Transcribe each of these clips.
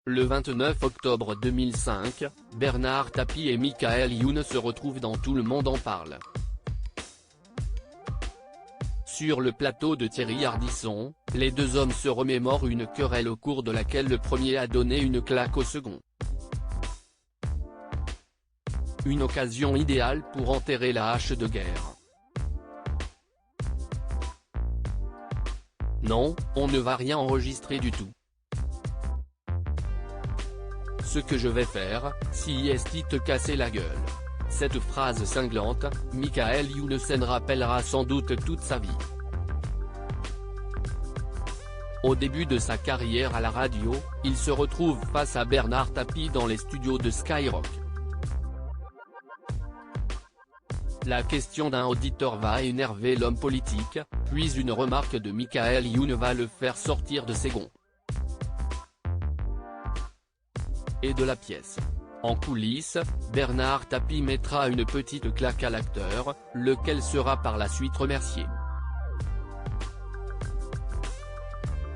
Le 29 octobre 2005, Bernard Tapie et Michaël Youn se retrouvent dans Tout le monde en parle. Sur le plateau de Thierry Ardisson, les deux hommes se remémorent une querelle au cours de laquelle le premier a donné une claque au second. Une occasion idéale pour enterrer la hache de guerre. Non, on ne va rien enregistrer du tout. Ce que je vais faire, si est te casser la gueule. Cette phrase cinglante, Michaël Youn s'en rappellera sans doute toute sa vie. Au début de sa carrière à la radio, il se retrouve face à Bernard Tapie dans les studios de Skyrock. La question d'un auditeur va énerver l'homme politique, puis une remarque de Michaël Youn va le faire sortir de ses gonds. Et de la pièce. En coulisses, Bernard Tapie mettra une petite claque à l'acteur, lequel sera par la suite remercié.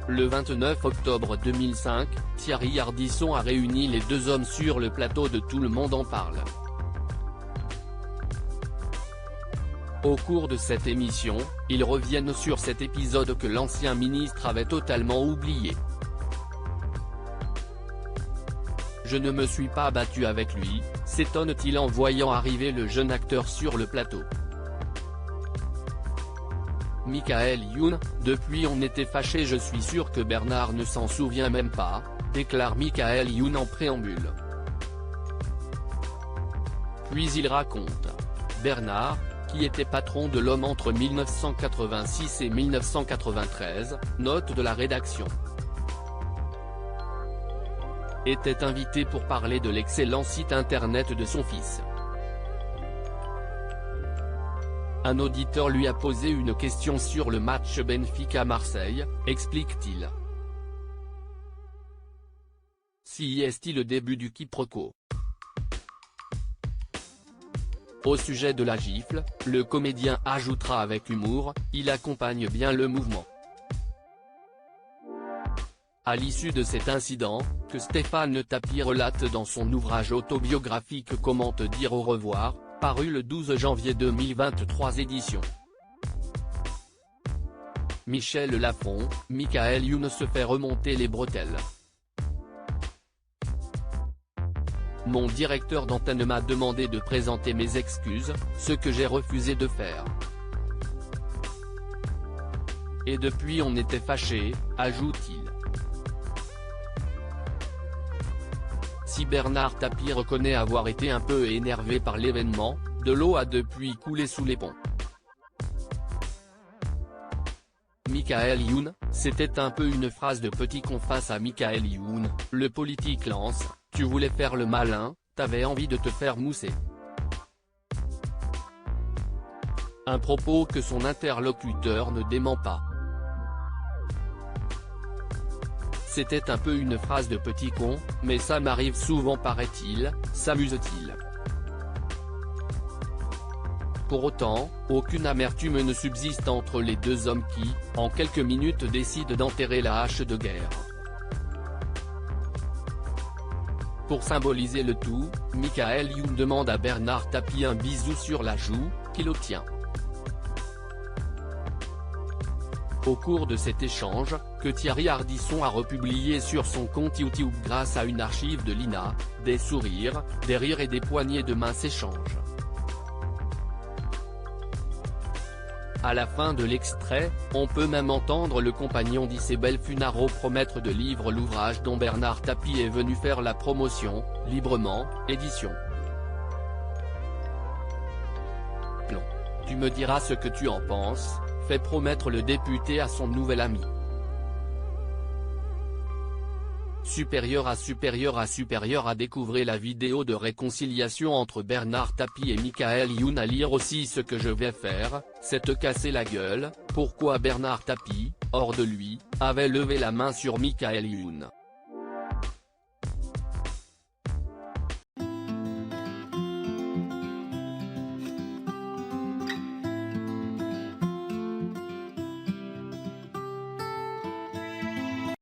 Le 29 octobre 2005, Thierry Ardisson a réuni les deux hommes sur le plateau de Tout le monde en parle. Au cours de cette émission, ils reviennent sur cet épisode que l'ancien ministre avait totalement oublié. Je ne me suis pas battu avec lui, s'étonne-t-il en voyant arriver le jeune acteur sur le plateau. Michaël Youn, depuis on était fâchés, je suis sûr que Bernard ne s'en souvient même pas, déclare Michaël Youn en préambule. Puis il raconte. Bernard, qui était patron de l'Homme entre 1986 et 1993, note de la rédaction, était invité pour parler de l'excellent site internet de son fils. Un auditeur lui a posé une question sur le match Benfica-Marseille, explique-t-il. Si est-il le début du quiproquo. Au sujet de la gifle, le comédien ajoutera avec humour, il accompagne bien le mouvement. À l'issue de cet incident, que Stéphane Tapie relate dans son ouvrage autobiographique Comment te dire au revoir, paru le 12 janvier 2023 édition. Michel Lafon, Michaël Youn se fait remonter les bretelles. Mon directeur d'antenne m'a demandé de présenter mes excuses, ce que j'ai refusé de faire. Et depuis on était fâchés, ajoute-t-il. Si Bernard Tapie reconnaît avoir été un peu énervé par l'événement, de l'eau a depuis coulé sous les ponts. Michaël Youn, c'était un peu une phrase de petit con face à Michaël Youn, le politique lance, tu voulais faire le malin, t'avais envie de te faire mousser. Un propos que son interlocuteur ne dément pas. C'était un peu une phrase de petit con, mais ça m'arrive souvent paraît-il, s'amuse-t-il. Pour autant, aucune amertume ne subsiste entre les deux hommes qui, en quelques minutes décident d'enterrer la hache de guerre. Pour symboliser le tout, Michaël Youn demande à Bernard Tapie un bisou sur la joue, qu'il obtient. Au cours de cet échange, que Thierry Ardisson a republié sur son compte YouTube grâce à une archive de l'INA, des sourires, des rires et des poignées de main s'échangent. À la fin de l'extrait, on peut même entendre le compagnon d'Isabelle Funaro promettre de livrer l'ouvrage dont Bernard Tapie est venu faire la promotion, Librement, édition. Plomb. Tu me diras ce que tu en penses, fait promettre le député à son nouvel ami. Supérieur à découvrir la vidéo de réconciliation entre Bernard Tapie et Michaël Youn, à lire aussi Ce que je vais faire, c'est te casser la gueule, pourquoi Bernard Tapie, hors de lui, avait levé la main sur Michaël Youn.